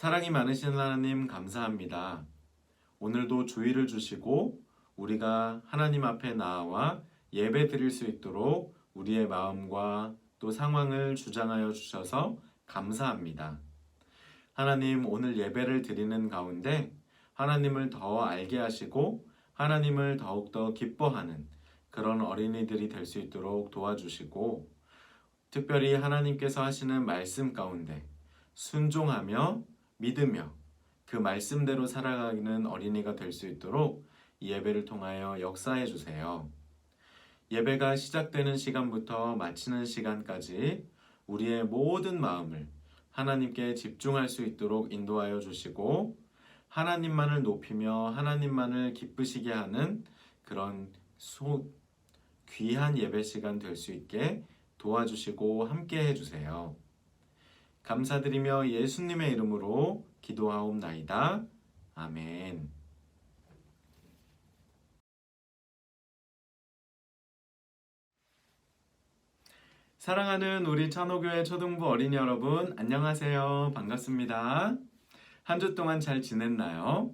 사랑이 많으신 하나님 감사합니다. 오늘도 주의를 주시고 우리가 하나님 앞에 나아와 예배 드릴 수 있도록 우리의 마음과 또 상황을 주장하여 주셔서 감사합니다. 하나님, 오늘 예배를 드리는 가운데 하나님을 더 알게 하시고 하나님을 더욱더 기뻐하는 그런 어린이들이 될 수 있도록 도와주시고, 특별히 하나님께서 하시는 말씀 가운데 순종하며 믿으며 그 말씀대로 살아가는 어린이가 될 수 있도록 이 예배를 통하여 역사해 주세요. 예배가 시작되는 시간부터 마치는 시간까지 우리의 모든 마음을 하나님께 집중할 수 있도록 인도하여 주시고, 하나님만을 높이며 하나님만을 기쁘시게 하는 그런 귀한 예배 시간 될 수 있게 도와주시고 함께 해주세요. 감사드리며 예수님의 이름으로 기도하옵나이다. 아멘. 사랑하는 우리 찬호교회 초등부 어린이 여러분, 안녕하세요. 반갑습니다. 한 주 동안 잘 지냈나요?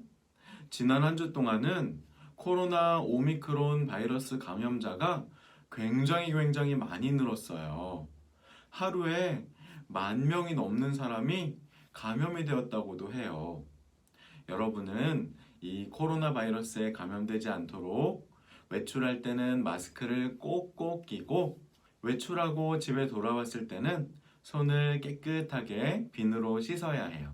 지난 한 주 동안은 코로나 오미크론 바이러스 감염자가 굉장히 많이 늘었어요. 하루에 10,000명이 넘는 사람이 감염이 되었다고도 해요. 여러분은 이 코로나 바이러스에 감염되지 않도록 외출할 때는 마스크를 꼭꼭 끼고, 외출하고 집에 돌아왔을 때는 손을 깨끗하게 비누로 씻어야 해요.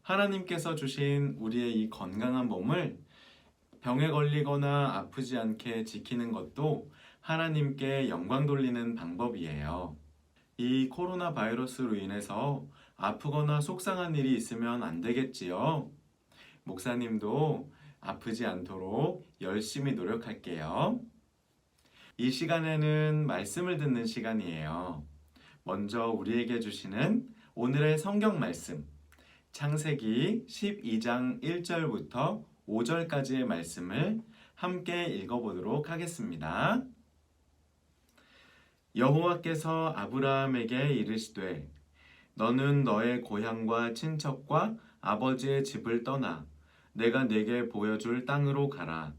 하나님께서 주신 우리의 이 건강한 몸을 병에 걸리거나 아프지 않게 지키는 것도 하나님께 영광 돌리는 방법이에요. 이 코로나 바이러스로 인해서 아프거나 속상한 일이 있으면 안 되겠지요. 목사님도 아프지 않도록 열심히 노력할게요. 이 시간에는 말씀을 듣는 시간이에요. 먼저 우리에게 주시는 오늘의 성경 말씀, 창세기 12장 1절부터 5절까지의 말씀을 함께 읽어보도록 하겠습니다. 여호와께서 아브라함에게 이르시되 너는 너의 고향과 친척과 아버지의 집을 떠나 내가 네게 보여줄 땅으로 가라.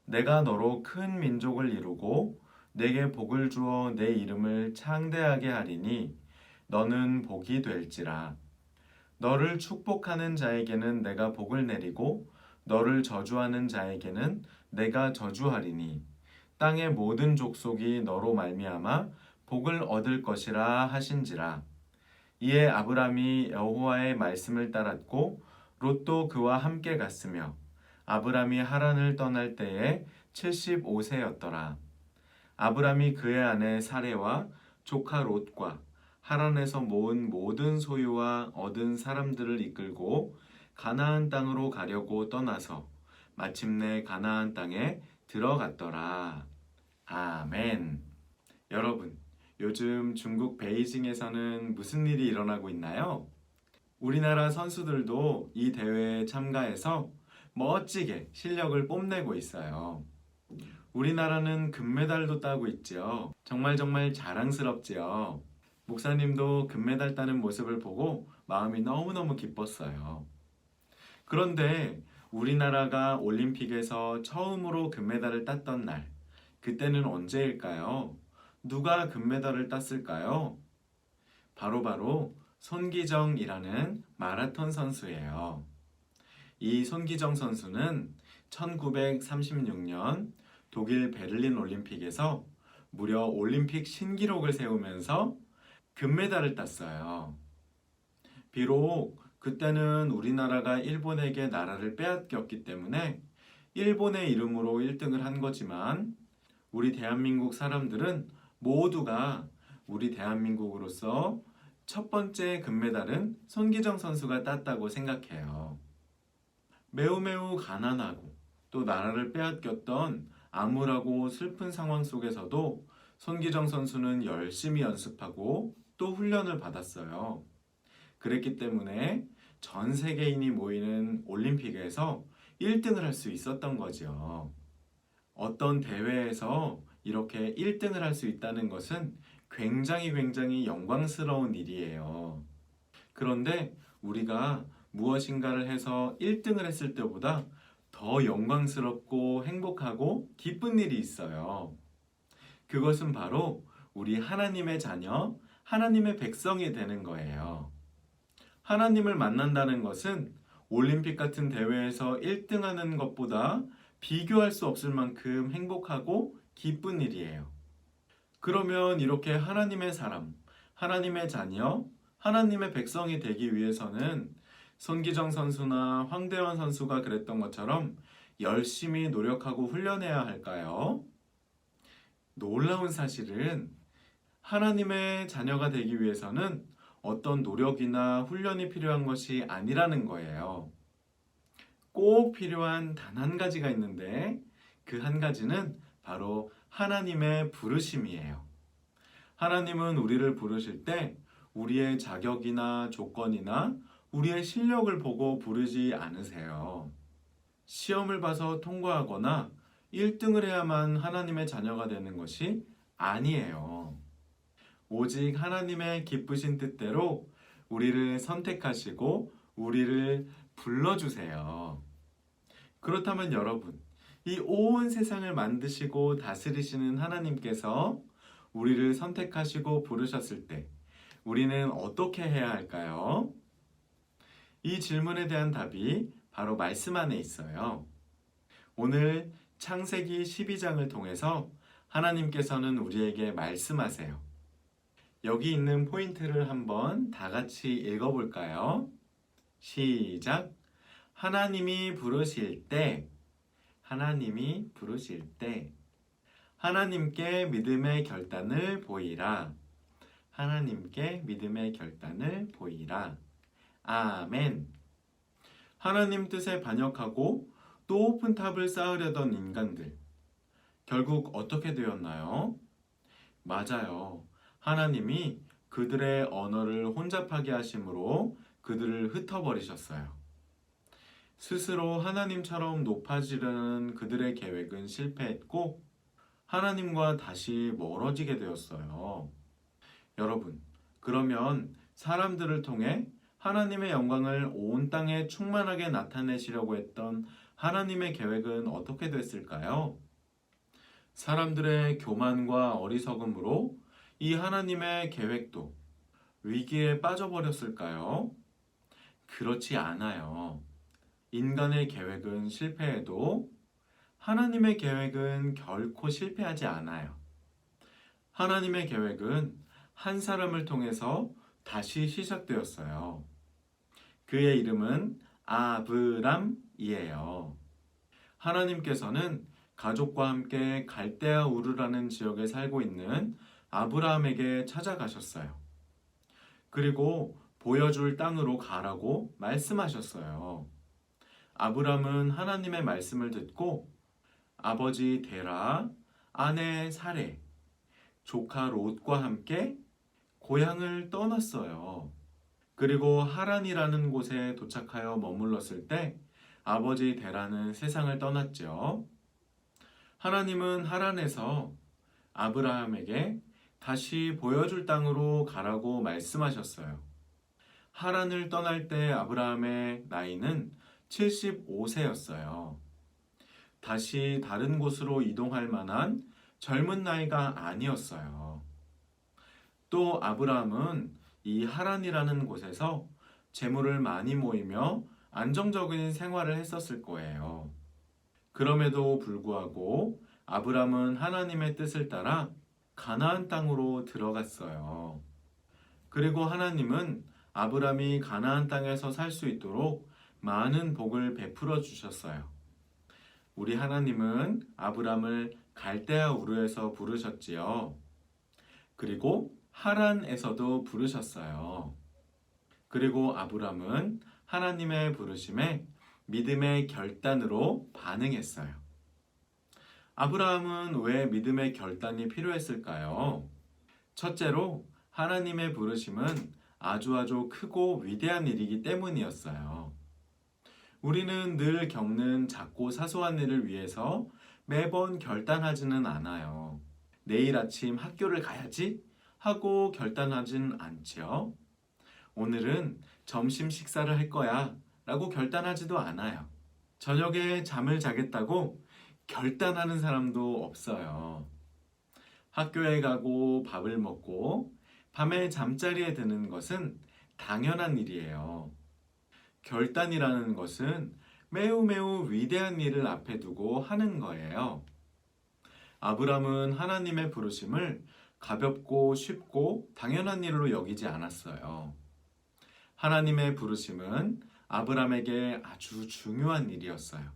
내가 너로 큰 민족을 이루고 내게 복을 주어 내 이름을 창대하게 하리니 너는 복이 될지라. 너를 축복하는 자에게는 내가 복을 내리고 너를 저주하는 자에게는 내가 저주하리니 땅의 모든 족속이 너로 말미암아 복을 얻을 것이라 하신지라. 이에 아브람이 여호와의 말씀을 따랐고 롯도 그와 함께 갔으며 아브람이 하란을 떠날 때에 75세였더라. 아브람이 그의 아내 사레와 조카 롯과 하란에서 모은 모든 소유와 얻은 사람들을 이끌고 가나안 땅으로 가려고 떠나서 마침내 가나안 땅에 들어갔더라. 아멘. 여러분, 요즘 중국 베이징에서는 무슨 일이 일어나고 있나요? 우리나라 선수들도 이 대회에 참가해서 멋지게 실력을 뽐내고 있어요. 우리나라는 금메달도 따고 있죠. 정말 자랑스럽지요. 목사님도 금메달 따는 모습을 보고 마음이 너무너무 기뻤어요. 그런데 우리나라가 올림픽에서 처음으로 금메달을 땄던 날, 그때는 언제일까요? 누가 금메달을 땄을까요? 바로 손기정이라는 마라톤 선수예요. 이 손기정 선수는 1936년 독일 베를린 올림픽에서 무려 올림픽 신기록을 세우면서 금메달을 땄어요. 비록 그때는 우리나라가 일본에게 나라를 빼앗겼기 때문에 일본의 이름으로 1등을 한 거지만 우리 대한민국 사람들은 모두가 우리 대한민국으로서 첫 번째 금메달은 손기정 선수가 땄다고 생각해요. 매우 가난하고 또 나라를 빼앗겼던 암울하고 슬픈 상황 속에서도 손기정 선수는 열심히 연습하고 또 훈련을 받았어요. 그랬기 때문에 전 세계인이 모이는 올림픽에서 1등을 할 수 있었던 거죠. 어떤 대회에서 이렇게 1등을 할 수 있다는 것은 굉장히 영광스러운 일이에요. 그런데 우리가 무엇인가를 해서 1등을 했을 때보다 더 영광스럽고 행복하고 기쁜 일이 있어요. 그것은 바로 우리 하나님의 자녀, 하나님의 백성이 되는 거예요. 하나님을 만난다는 것은 올림픽 같은 대회에서 1등하는 것보다 비교할 수 없을 만큼 행복하고 기쁜 일이에요. 그러면 이렇게 하나님의 사람, 하나님의 자녀, 하나님의 백성이 되기 위해서는 손기정 선수나 황대원 선수가 그랬던 것처럼 열심히 노력하고 훈련해야 할까요? 놀라운 사실은 하나님의 자녀가 되기 위해서는 어떤 노력이나 훈련이 필요한 것이 아니라는 거예요. 꼭 필요한 단 한 가지가 있는데 그 한 가지는 바로 하나님의 부르심이에요. 하나님은 우리를 부르실 때 우리의 자격이나 조건이나 우리의 실력을 보고 부르지 않으세요. 시험을 봐서 통과하거나 1등을 해야만 하나님의 자녀가 되는 것이 아니에요. 오직 하나님의 기쁘신 뜻대로 우리를 선택하시고 우리를 불러주세요. 그렇다면 여러분, 이 온 세상을 만드시고 다스리시는 하나님께서 우리를 선택하시고 부르셨을 때 우리는 어떻게 해야 할까요? 이 질문에 대한 답이 바로 말씀 안에 있어요. 오늘 창세기 12장을 통해서 하나님께서는 우리에게 말씀하세요. 여기 있는 포인트를 한번 다 같이 읽어볼까요? 시작! 하나님이 부르실 때, 하나님께 믿음의 결단을 보이라. 하나님께 믿음의 결단을 보이라. 아멘. 하나님 뜻에 반역하고 높은 탑을 쌓으려던 인간들. 결국 어떻게 되었나요? 맞아요. 하나님이 그들의 언어를 혼잡하게 하심으로 그들을 흩어버리셨어요. 스스로 하나님처럼 높아지려는 그들의 계획은 실패했고 하나님과 다시 멀어지게 되었어요. 여러분, 그러면 사람들을 통해 하나님의 영광을 온 땅에 충만하게 나타내시려고 했던 하나님의 계획은 어떻게 됐을까요? 사람들의 교만과 어리석음으로 이 하나님의 계획도 위기에 빠져버렸을까요? 그렇지 않아요. 인간의 계획은 실패해도 하나님의 계획은 결코 실패하지 않아요. 하나님의 계획은 한 사람을 통해서 다시 시작되었어요. 그의 이름은 아브람이에요. 하나님께서는 가족과 함께 갈대아 우르라는 지역에 살고 있는 아브라함에게 찾아가셨어요. 그리고 보여줄 땅으로 가라고 말씀하셨어요. 아브람은 하나님의 말씀을 듣고 아버지 데라, 아내 사레, 조카 롯과 함께 고향을 떠났어요. 그리고 하란이라는 곳에 도착하여 머물렀을 때 아버지 데라는 세상을 떠났죠. 하나님은 하란에서 아브라함에게 다시 보여줄 땅으로 가라고 말씀하셨어요. 하란을 떠날 때 아브라함의 나이는 75세였어요. 다시 다른 곳으로 이동할 만한 젊은 나이가 아니었어요. 또 아브라함은 이 하란이라는 곳에서 재물을 많이 모이며 안정적인 생활을 했었을 거예요. 그럼에도 불구하고 아브라함은 하나님의 뜻을 따라 가나안 땅으로 들어갔어요. 그리고 하나님은 아브라함이 가나안 땅에서 살 수 있도록 많은 복을 베풀어 주셨어요. 우리 하나님은 아브라함을 갈대아 우르에서 부르셨지요. 그리고 하란에서도 부르셨어요. 그리고 아브라함은 하나님의 부르심에 믿음의 결단으로 반응했어요. 아브라함은 왜 믿음의 결단이 필요했을까요? 첫째로 하나님의 부르심은 아주 크고 위대한 일이기 때문이었어요. 우리는 늘 겪는 작고 사소한 일을 위해서 매번 결단하지는 않아요. 내일 아침 학교를 가야지 하고 결단하진 않죠. 오늘은 점심 식사를 할 거야 라고 결단하지도 않아요. 저녁에 잠을 자겠다고 결단하는 사람도 없어요. 학교에 가고 밥을 먹고 밤에 잠자리에 드는 것은 당연한 일이에요. 결단이라는 것은 매우 위대한 일을 앞에 두고 하는 거예요. 아브람은 하나님의 부르심을 가볍고 쉽고 당연한 일로 여기지 않았어요. 하나님의 부르심은 아브람에게 아주 중요한 일이었어요.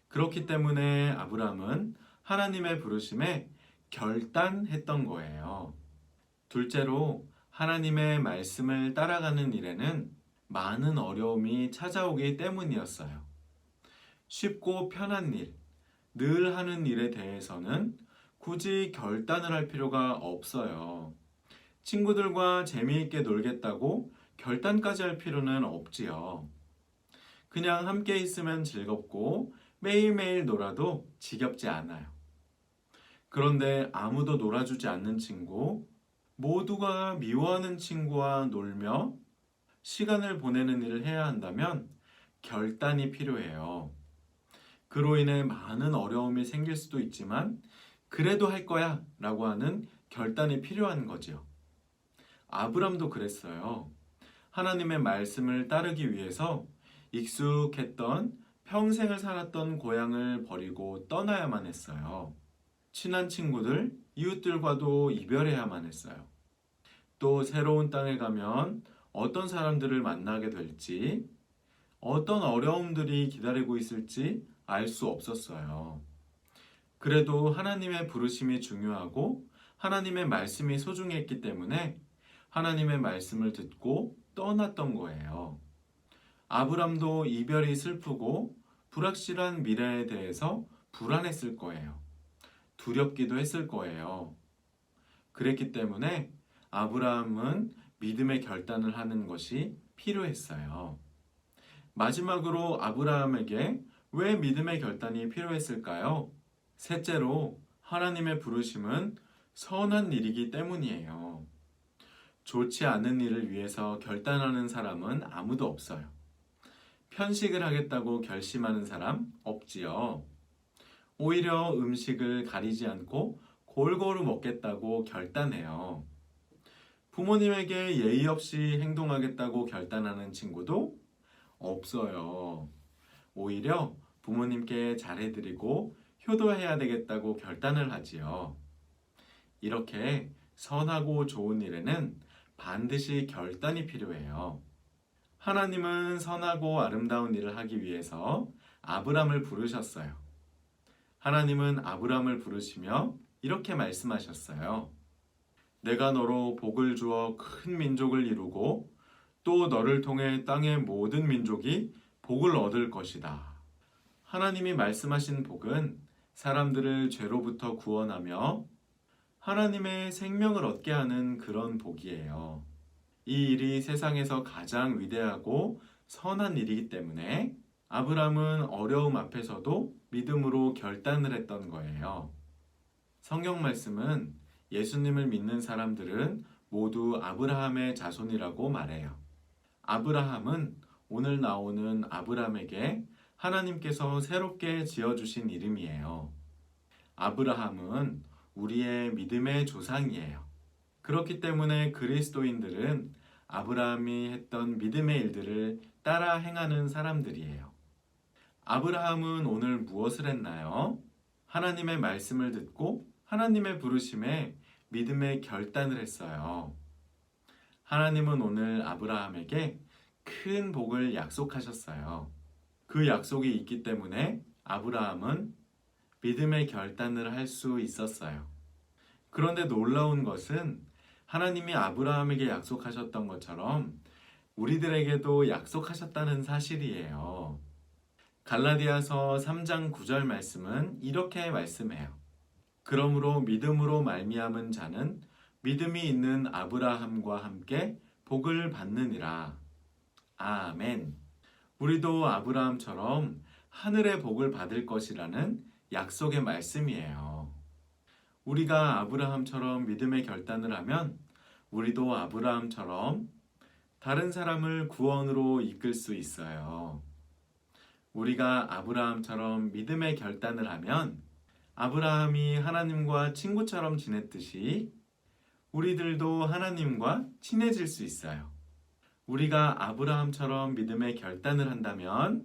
그렇기 때문에 아브람은 하나님의 부르심에 결단했던 거예요. 둘째로 하나님의 말씀을 따라가는 일에는 많은 어려움이 찾아오기 때문이었어요. 쉽고 편한 일, 늘 하는 일에 대해서는 굳이 결단을 할 필요가 없어요. 친구들과 재미있게 놀겠다고 결단까지 할 필요는 없지요. 그냥 함께 있으면 즐겁고 매일매일 놀아도 지겹지 않아요. 그런데 아무도 놀아주지 않는 친구, 모두가 미워하는 친구와 놀며 시간을 보내는 일을 해야 한다면 결단이 필요해요. 그로 인해 많은 어려움이 생길 수도 있지만 그래도 할 거야 라고 하는 결단이 필요한 거지요. 아브람도 그랬어요. 하나님의 말씀을 따르기 위해서 익숙했던 평생을 살았던 고향을 버리고 떠나야만 했어요. 친한 친구들, 이웃들과도 이별해야만 했어요. 또 새로운 땅에 가면 어떤 사람들을 만나게 될지, 어떤 어려움들이 기다리고 있을지 알 수 없었어요. 그래도 하나님의 부르심이 중요하고 하나님의 말씀이 소중했기 때문에 하나님의 말씀을 듣고 떠났던 거예요. 아브람도 이별이 슬프고 불확실한 미래에 대해서 불안했을 거예요. 두렵기도 했을 거예요. 그랬기 때문에 아브라함은 믿음의 결단을 하는 것이 필요했어요. 마지막으로 아브라함에게 왜 믿음의 결단이 필요했을까요? 셋째로 하나님의 부르심은 선한 일이기 때문이에요. 좋지 않은 일을 위해서 결단하는 사람은 아무도 없어요. 편식을 하겠다고 결심하는 사람 없지요. 오히려 음식을 가리지 않고 골고루 먹겠다고 결단해요. 부모님에게 예의 없이 행동하겠다고 결단하는 친구도 없어요. 오히려 부모님께 잘해드리고 효도해야 되겠다고 결단을 하지요. 이렇게 선하고 좋은 일에는 반드시 결단이 필요해요. 하나님은 선하고 아름다운 일을 하기 위해서 아브람을 부르셨어요. 하나님은 아브람을 부르시며 이렇게 말씀하셨어요. 내가 너로 복을 주어 큰 민족을 이루고 또 너를 통해 땅의 모든 민족이 복을 얻을 것이다. 하나님이 말씀하신 복은 사람들을 죄로부터 구원하며 하나님의 생명을 얻게 하는 그런 복이에요. 이 일이 세상에서 가장 위대하고 선한 일이기 때문에 아브람은 어려움 앞에서도 믿음으로 결단을 했던 거예요. 성경 말씀은 예수님을 믿는 사람들은 모두 아브라함의 자손이라고 말해요. 아브라함은 오늘 나오는 아브람에게 하나님께서 새롭게 지어주신 이름이에요. 아브라함은 우리의 믿음의 조상이에요. 그렇기 때문에 그리스도인들은 아브라함이 했던 믿음의 일들을 따라 행하는 사람들이에요. 아브라함은 오늘 무엇을 했나요? 하나님의 말씀을 듣고 하나님의 부르심에 믿음의 결단을 했어요. 하나님은 오늘 아브라함에게 큰 복을 약속하셨어요. 그 약속이 있기 때문에 아브라함은 믿음의 결단을 할 수 있었어요. 그런데 놀라운 것은 하나님이 아브라함에게 약속하셨던 것처럼 우리들에게도 약속하셨다는 사실이에요. 갈라디아서 3장 9절 말씀은 이렇게 말씀해요. 그러므로 믿음으로 말미암은 자는 믿음이 있는 아브라함과 함께 복을 받느니라. 아멘. 우리도 아브라함처럼 하늘의 복을 받을 것이라는 약속의 말씀이에요. 우리가 아브라함처럼 믿음의 결단을 하면 우리도 아브라함처럼 다른 사람을 구원으로 이끌 수 있어요. 우리가 아브라함처럼 믿음의 결단을 하면 아브라함이 하나님과 친구처럼 지냈듯이 우리들도 하나님과 친해질 수 있어요. 우리가 아브라함처럼 믿음의 결단을 한다면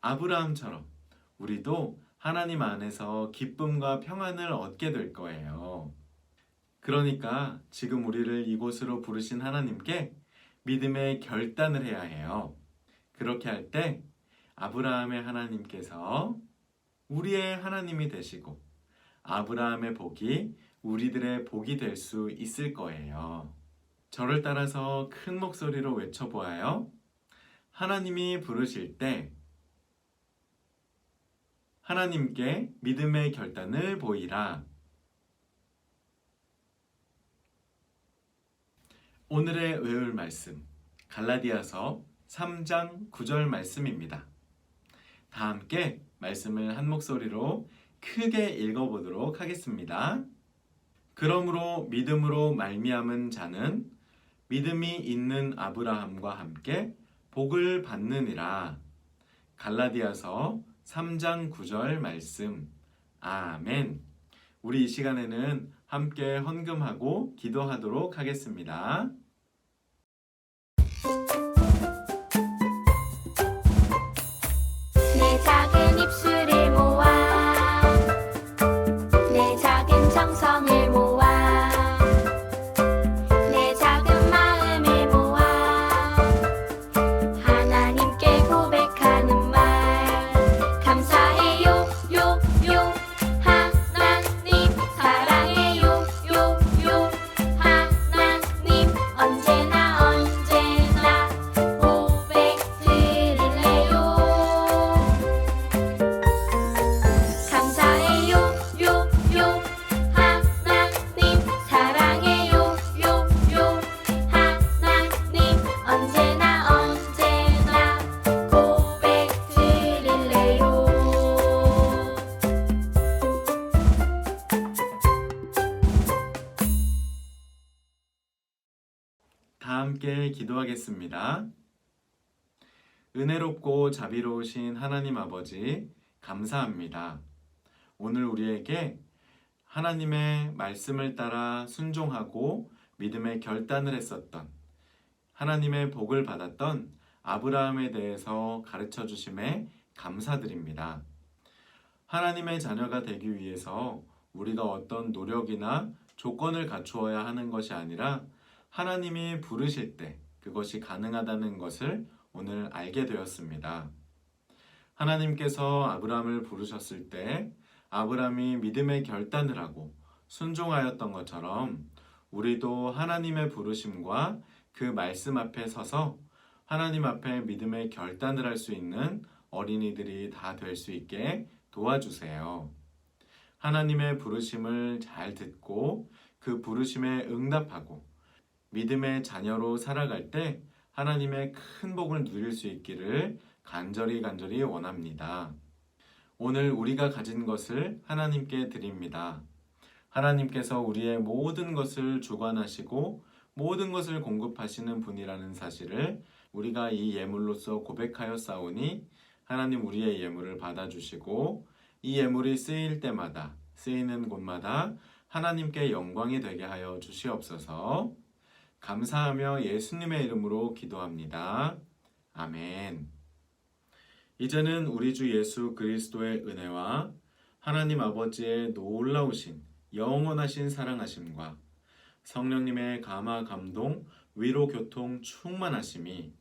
아브라함처럼 우리도 하나님 안에서 기쁨과 평안을 얻게 될 거예요. 그러니까 지금 우리를 이곳으로 부르신 하나님께 믿음의 결단을 해야 해요. 그렇게 할 때 아브라함의 하나님께서 우리의 하나님이 되시고 아브라함의 복이 우리들의 복이 될 수 있을 거예요. 저를 따라서 큰 목소리로 외쳐보아요. 하나님이 부르실 때 하나님께 믿음의 결단을 보이라. 오늘의 외울 말씀 갈라디아서 3장 9절 말씀입니다. 다 함께 말씀을 한 목소리로 크게 읽어보도록 하겠습니다. 그러므로 믿음으로 말미암은 자는 믿음이 있는 아브라함과 함께 복을 받느니라. 갈라디아서 3장 9절 말씀. 아멘. 우리 이 시간에는 함께 헌금하고 기도하도록 하겠습니다. 내 작은 입술을 모아 내 작은 정성을 모아 내 작은 마음을 모아 하나님께 고백하는 말 감사해요 요 하나님 사랑해요 요 하나님 다 함께 기도하겠습니다. 은혜롭고 자비로우신 하나님 아버지, 감사합니다. 오늘 우리에게 하나님의 말씀을 따라 순종하고 믿음의 결단을 했었던, 하나님의 복을 받았던 아브라함에 대해서 가르쳐 주심에 감사드립니다. 하나님의 자녀가 되기 위해서 우리가 어떤 노력이나 조건을 갖추어야 하는 것이 아니라 하나님이 부르실 때 그것이 가능하다는 것을 오늘 알게 되었습니다. 하나님께서 아브라함을 부르셨을 때 아브라함이 믿음의 결단을 하고 순종하였던 것처럼 우리도 하나님의 부르심과 그 말씀 앞에 서서 하나님 앞에 믿음의 결단을 할 수 있는 어린이들이 다 될 수 있게 도와주세요. 하나님의 부르심을 잘 듣고 그 부르심에 응답하고 믿음의 자녀로 살아갈 때 하나님의 큰 복을 누릴 수 있기를 간절히 원합니다. 오늘 우리가 가진 것을 하나님께 드립니다. 하나님께서 우리의 모든 것을 주관하시고 모든 것을 공급하시는 분이라는 사실을 우리가 이 예물로서 고백하여 싸우니 하나님 우리의 예물을 받아주시고 이 예물이 쓰일 때마다 쓰이는 곳마다 하나님께 영광이 되게 하여 주시옵소서. 감사하며 예수님의 이름으로 기도합니다. 아멘. 이제는 우리 주 예수 그리스도의 은혜와 하나님 아버지의 놀라우신 영원하신 사랑하심과 성령님의 감화 감동 위로 교통 충만하심이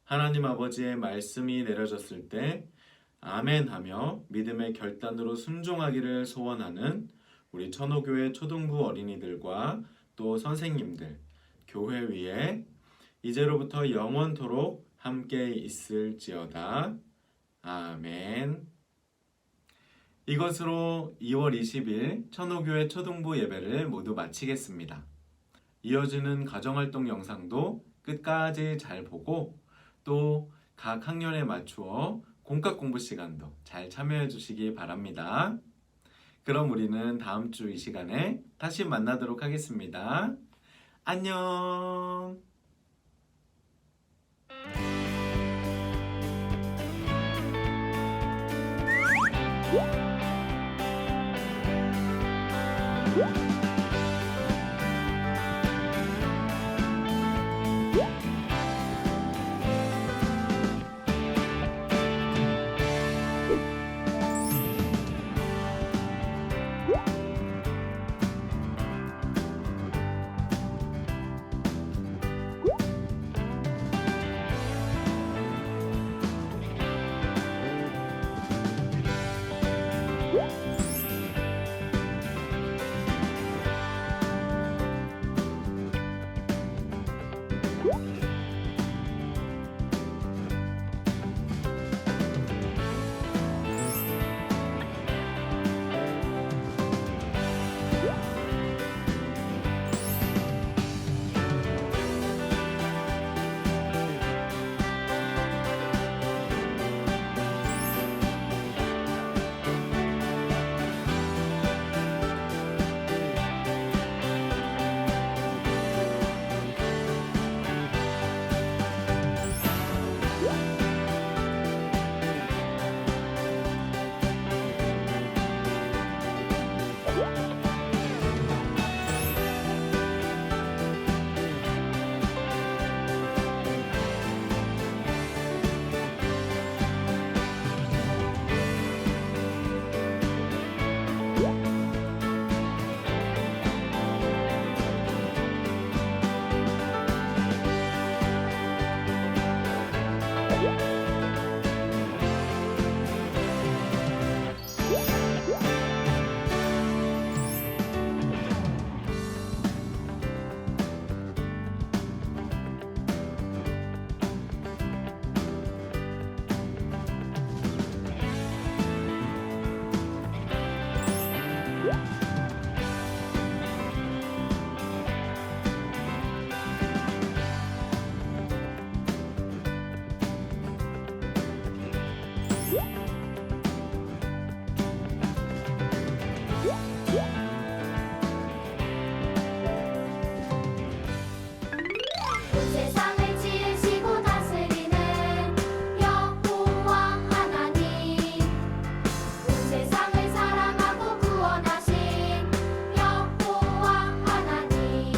하나님 아버지의 말씀이 내려졌을 때 아멘 하며 믿음의 결단으로 순종하기를 소원하는 우리 천호교회 초등부 어린이들과 또 선생님들, 교회 위에 이제로부터 영원토록 함께 있을지어다. 아멘. 이것으로 2월 20일 천호교회 초등부 예배를 모두 마치겠습니다. 이어지는 가정활동 영상도 끝까지 잘 보고 또 각 학년에 맞추어 공과 공부 시간도 잘 참여해 주시기 바랍니다. 그럼 우리는 다음 주 이 시간에 다시 만나도록 하겠습니다. 안녕. 세상을 지으시고 다스리는 여호와 하나님, 온 세상을 사랑하고 구원하신 여호와 하나님.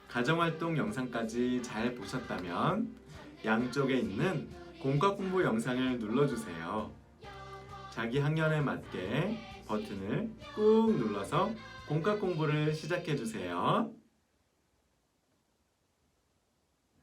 가정활동 영상까지 잘 보셨다면 양쪽에 있는 공과 공부 영상을 눌러주세요. 자기 학년에 맞게 버튼을 꾹 눌러서 공과 공부를 시작해주세요.